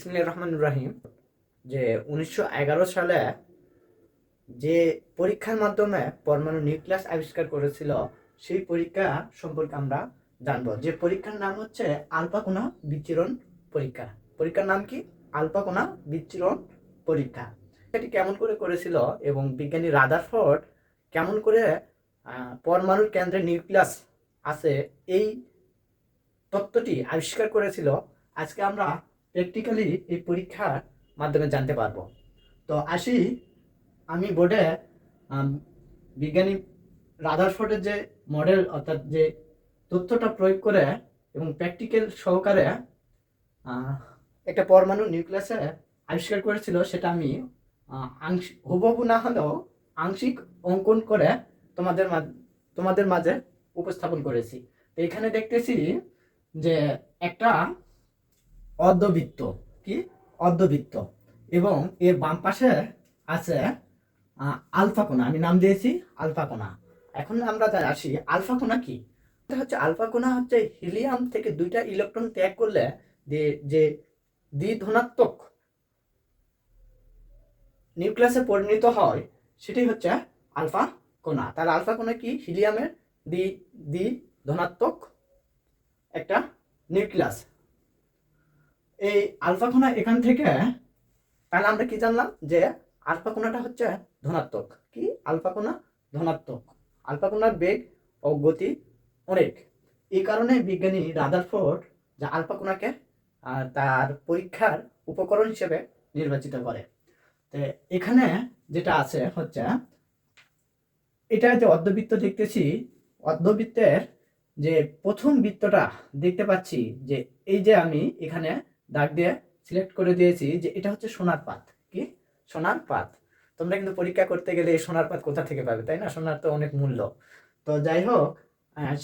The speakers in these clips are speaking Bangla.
বিসমিল্লাহির রহমানির রহিম। যে 1911 সালে যে পরীক্ষার মাধ্যমে পরমাণু নিউক্লিয়াস আবিষ্কার করেছিল, সেই পরীক্ষা সম্পর্কে আমরা জানবো। যে পরীক্ষার নাম হচ্ছে আলফা কণা বিচ্ছুরণ পরীক্ষা। পরীক্ষার নাম কি? আলফা কণা বিচ্ছুরণ পরীক্ষা। এটি কেমন করে করেছিল এবং বিজ্ঞানী রাদারফোর্ড কেমন করে পরমাণুর কেন্দ্রে নিউক্লিয়াস আছে এই তত্ত্বটি আবিষ্কার করেছিল, আজকে আমরা প্র্যাকটিক্যালি এই পরীক্ষার মাধ্যমে জানতে পারবো। তো আসি আমি বোর্ডে বিজ্ঞানী রাদারফোর্ডের যে মডেল অর্থাৎ যে তথ্যটা প্রয়োগ করে এবং প্র্যাকটিক্যাল সহকারে একটা পরমাণু নিউক্লিয়াসে আবিষ্কার করেছিল, সেটা আমি হুবহু না হলেও আংশিক অঙ্কন করে তোমাদের মাঝে উপস্থাপন করেছি। তো এখানে দেখতেছি যে একটা অর্ধবৃত্ত, কি অর্ধবৃত্ত, এবং এর বাম পাশে আছে আলফা কোণা। আমি নাম দিয়েছি আলফা কোণা। এখন আমরা আসি আলফা কোণা কি। আলফা কোণা হচ্ছে হিলিয়াম থেকে 2টা ইলেকট্রন ত্যাগ করলে যে দ্বিধনাত্মক নিউক্লিয়াসে পরিণত হয়, সেটাই হচ্ছে আলফা কোণা। তাহলে আলফা কোণা কি? হিলিয়ামের দ্বিধনাত্মক একটা নিউক্লিয়াস। এই আলফা কোণা এখান থেকে, তাহলে আমরা কি জানলাম যে আলফা কোণাটা হচ্ছে ধনাত্মক। কি? আলফা কোণা ধনাত্মক। আলফা কোণার বেগ ও গতি অনেক। এই কারণে বিজ্ঞানী রাদারফোর্ড যে আলফা কোণাকে তার পরীক্ষার উপকরণ হিসেবে নির্বাচিত করে। তো এখানে যেটা আছে হচ্ছে, এটা যে অর্ধবৃত্ত দেখতেছি, অর্ধবৃত্তের যে প্রথম বৃত্তটা দেখতে পাচ্ছি, যে এই যে আমি এখানে দাগ দিয়ে সিলেক্ট করে দিয়েছি যে এটা হচ্ছে সোনার পাত। কি? সোনার পাত। তোমরা কিন্তু পরীক্ষা করতে গেলে এই সোনার পাত কোথা থেকে পাবে, তাই না? সোনার তো অনেক মূল্য। তো যাই হোক,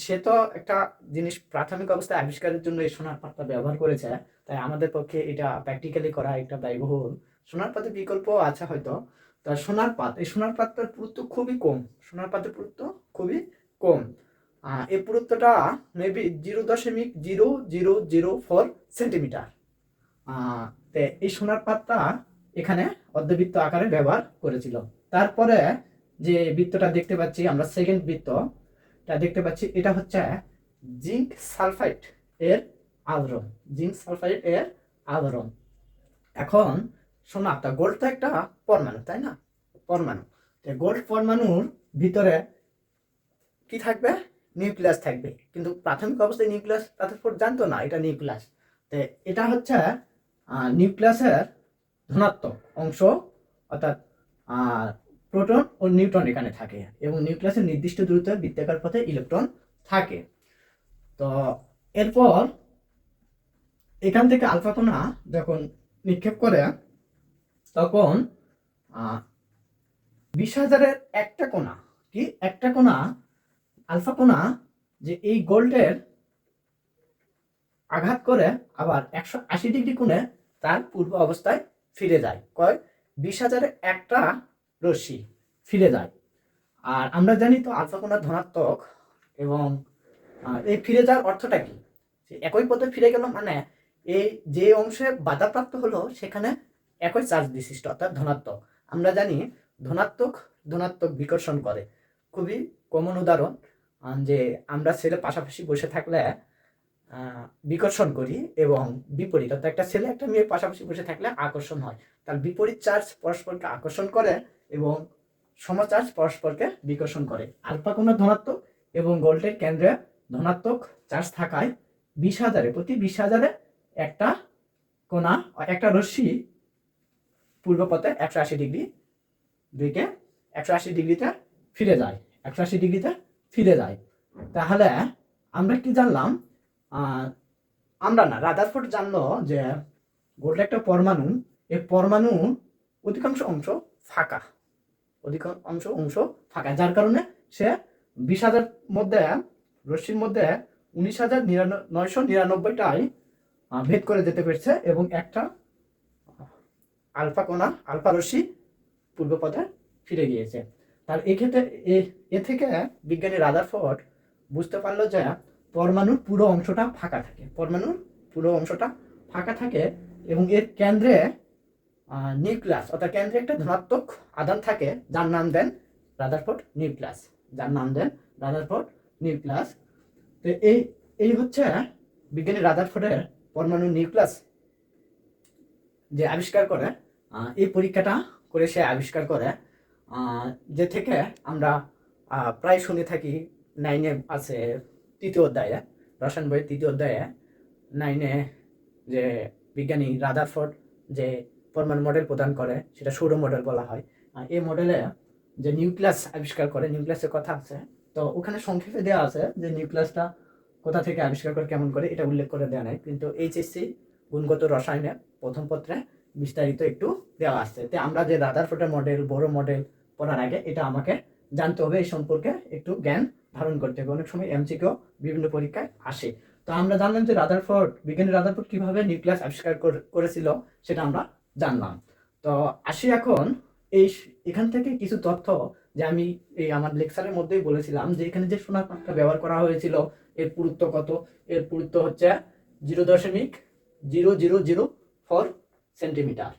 সে তো একটা জিনিস প্রাথমিক অবস্থায় আবিষ্কারের জন্য এই সোনার পাতটা ব্যবহার করেছে, তাই আমাদের পক্ষে এটা প্র্যাকটিক্যালি করা একটা ব্যয়বহুল। সোনার পাতের বিকল্প আছে হয়তো। তা সোনার পাত, এই সোনার পাতের পুরুত্ব খুবই কম। সোনার পাতের পুরুত্ব খুবই কম। এই পুরুত্বটা মেবি 0.0004 সেন্টিমিটার। এই সোনার পাতটা এখানে অর্ধবৃত্ত আকারে ব্যবহার করেছিল। তারপরে যে বৃত্তটা দেখতে পাচ্ছি আমরা, সেকেন্ড বৃত্তটা দেখতে পাচ্ছি, এটা হচ্ছে জিঙ্ক সালফাইড এর আবরণ। জিঙ্ক সালফাইড এর আবরণ। এখন সোনাটা, গোল্ড তো একটা পরমাণু, তাই না? পরমাণু। গোল্ড পরমাণুর ভিতরে কি থাকবে? নিউক্লিয়াস থাকবে। কিন্তু প্রাথমিক অবস্থায় নিউক্লিয়াস রাদারফোর্ড জানতো না এটা নিউক্লিয়াস। তো এটা হচ্ছে নিউক্লিয়াসের ধনাত্মক অংশ, অর্থাৎ প্রোটন ও নিউট্রন এখানে থাকে, এবং নিউক্লিয়াসের নির্দিষ্ট দূরত্বে বৃত্তাকার পথে ইলেকট্রন থাকে। তো এরপর এখান থেকে আলফা কণা যখন নিক্ষেপ করে, তখন 20,000-এর একটা কণা, কি একটা কণা, আলফা কণা, যে এই গোল্ডের আঘাত করে আবার 180 ডিগ্রি কোণে তার পূর্ব অবস্থায় ফিরে যায়। 20,000-এর একটা রশ্মি ফিরে যায়। আর আমরা জানি তো আলফা কণা ধনাত্মক, এবং এই ফিরে যাওয়ার অর্থটা কি? একই পথে ফিরে গেল, মানে এই যে অংশে বাধাপ্রাপ্ত হলো সেখানে একই চার্জ বিশিষ্ট, অর্থাৎ ধনাত্মক। আমরা জানি ধনাত্মক ধনাত্মক বিকর্ষণ করে। খুবই কমন উদাহরণ, যে আমরা ছেলে পাশাপাশি বসে থাকলে বিকর্ষণ করি, এবং বিপরীত, অর্থাৎ একটা ছেলে একটা মেয়ে পাশাপাশি বসে থাকলে আকর্ষণ হয়। তার বিপরীত চার্জ পরস্পরকে আকর্ষণ করে এবং সমচার্জ পরস্পরকে বিকর্ষণ করে। আলফা কোণা ধনাত্মক এবং গোল্ডের কেন্দ্রে ধনাত্মক চার্জ থাকায় 20,000-এ, প্রতি 20,000-এ একটা কোণা, একটা রশ্মি পূর্ব পথে 180 ডিগ্রি দিকে 180 ডিগ্রিতে ফিরে যায়। 180 ডিগ্রিতে ফিরে যায়। তাহলে আমরা কি জানলাম? আমরা না, রাদারফোর্ড জানলো যে গোল্ড একটা পরমাণু, এই পরমাণু অধিকাংশ অংশ ফাঁকা, অধিকাংশ অংশ ফাঁকা, যার কারণে সে 20,000 মধ্যে, রশ্মির মধ্যে 19,999টাই ভেদ করে যেতে পেরেছে, এবং একটা আলফা কোণা, আলফা রশ্মি পূর্ব পথে ফিরে গিয়েছে। তার এক্ষেত্রে এ থেকে বিজ্ঞানী রাদারফোর্ড বুঝতে পারলো যে পরমাণুর পুরো অংশটা ফাঁকা থাকে। পরমাণুর পুরো অংশটা ফাঁকা থাকে, এবং এর কেন্দ্রে নিউক্লিয়াস অর্থাৎ কেন্দ্রে একটা ধনাত্মক আধান থাকে যার নাম দেন রাদারফোর্ড নিউক্লিয়াস, যার নাম দেন রাদারফোর্ড নিউক্লিয়াস। তো এই হচ্ছে বিজ্ঞানী রাদারফোর্ডের পরমাণু নিউক্লিয়াস যে আবিষ্কার করে, এই পরীক্ষাটা করে সে আবিষ্কার করে, যে থেকে আমরা প্রায় শুনে থাকি। 9-এ আছে, তৃতীয় অধ্যায়ে, রসায়ন বইয়ের তৃতীয় অধ্যায়ে 9-এ যে বিজ্ঞানী রাদারফোর্ড যে পরমাণু মডেল প্রদান করে সেটা সৌর মডেল বলা হয়। এই মডেলে যে নিউক্লিয়াস আবিষ্কার করে, নিউক্লিয়াসের কথা আছে, তো ওখানে সংক্ষেপে দেওয়া আছে যে নিউক্লিয়াসটা কোথা থেকে আবিষ্কার করে কেমন করে এটা উল্লেখ করে দেওয়া নেই, কিন্তু এইচএসসি গুণগত রসায়নে প্রথম পত্রে বিস্তারিত একটু দেওয়া আছে। তো আমরা যে রাদারফোর্ডের মডেল, বড় মডেল পড়ার আগে এটা আমাকে জানতে হবে, এই সম্পর্কে একটু জ্ঞান ধারণ করতে হবে। অনেক সময় এমসিকিউ বিভিন্ন পরীক্ষায় আসে। তো আমরা জানলাম যে রাদারফোর্ড, বিজ্ঞানী রাদারফোর্ড কিভাবে নিউক্লিয়াস আবিষ্কার করেছিল সেটা আমরা জানলাম। তো আসি এখন এখান থেকে কিছু তথ্য, যে আমি এই আমার লেকচারের মধ্যেই বলেছিলাম যে এখানে যে সোনার পাতটা ব্যবহার করা হয়েছিল এর পুরুত্ব কত। এর পুরুত্ব হচ্ছে 0.0004 সেন্টিমিটার।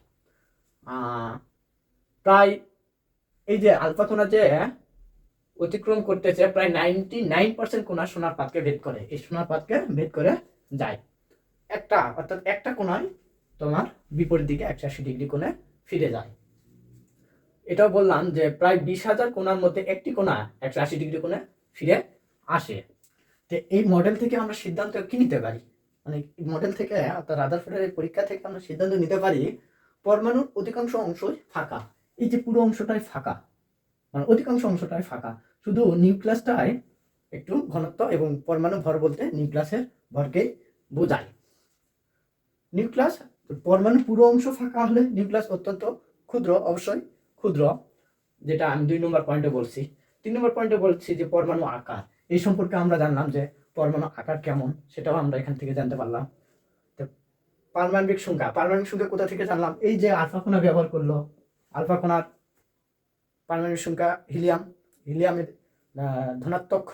প্রায় এই যে আলফা কোণা যে অতিক্রম করতেছে প্রায় 99% কোণা সোনার পাতকে ভেদ করে, এই সোনার পাতকে ভেদ করে যায় একটা, অর্থাৎ একটা কোণায় তোমার বিপরীত দিকে 180 ডিগ্রি কোণে ফিরে যায়। এটাও বললাম যে প্রায় 20,000 কোণার মধ্যে একটি কোণা 180 ডিগ্রি কোণে ফিরে আসে। তো এই মডেল থেকে আমরা সিদ্ধান্ত কি নিতে পারি, মানে মডেল থেকে অর্থাৎ রাদারফোর্ডের পরীক্ষা থেকে আমরা সিদ্ধান্ত নিতে পারি পরমাণুর অধিকাংশ অংশই ফাঁকা। এই যে পুরো অংশটাই ফাঁকা, মানে অধিকাংশ অংশটাই ফাঁকা, শুধু নিউক্লিয়াসটাই একটু ঘনত্ব এবং পরমাণু ভর বলতে নিউক্লিয়াসের ভরকেই বোঝায়। নিউক্লিয়াস পরমাণু পুরো অংশ ফাঁকা হলে নিউক্লিয়াস অত্যন্ত ক্ষুদ্র, অবশ্যই ক্ষুদ্র, যেটা আমি 2 নম্বর পয়েন্টে বলছি। 3 নম্বর পয়েন্টে বলছি যে পরমাণু আকার, এই সম্পর্কে আমরা জানলাম যে পরমাণু আকার কেমন সেটাও আমরা এখান থেকে জানতে পারলাম। তো পারমাণবিক সংখ্যা, পারমাণবিক সংখ্যা কোথা থেকে জানলাম, এই যে আলফা কণা ব্যবহার করলো, আলফা কণার পারমাণবিক সংখ্যা হিলিয়ামের ধনাত্মক,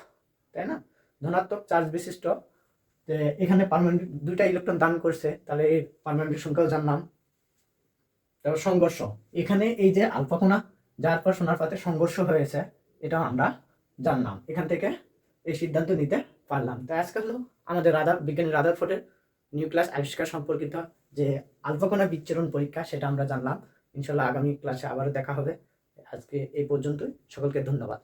তাই না, ধনাত্মক চার্জ বিশিষ্ট। এখানে পারমাণবিক 2টা ইলেকট্রন দান করছে, তাহলে এই পারমাণবিক সংখ্যাও জানলাম। তারপর সংঘর্ষ, এখানে এই যে আলফা কণা যার পর সোনার পাতে সংঘর্ষ হয়েছে এটাও আমরা জানলাম, এখান থেকে এই সিদ্ধান্ত নিতে পারলাম। তাই আজকে হলো আমাদের বিজ্ঞানী রাদারফোর্ডের নিউক্লিয়াস আবিষ্কার সম্পর্কিত যে আলফা কণা বিচ্ছুরণ পরীক্ষা সেটা আমরা জানলাম। ইনশাল্লাহ আগামী ক্লাসে আবারও দেখা হবে। আজকে এই পর্যন্তই, সকলকে ধন্যবাদ।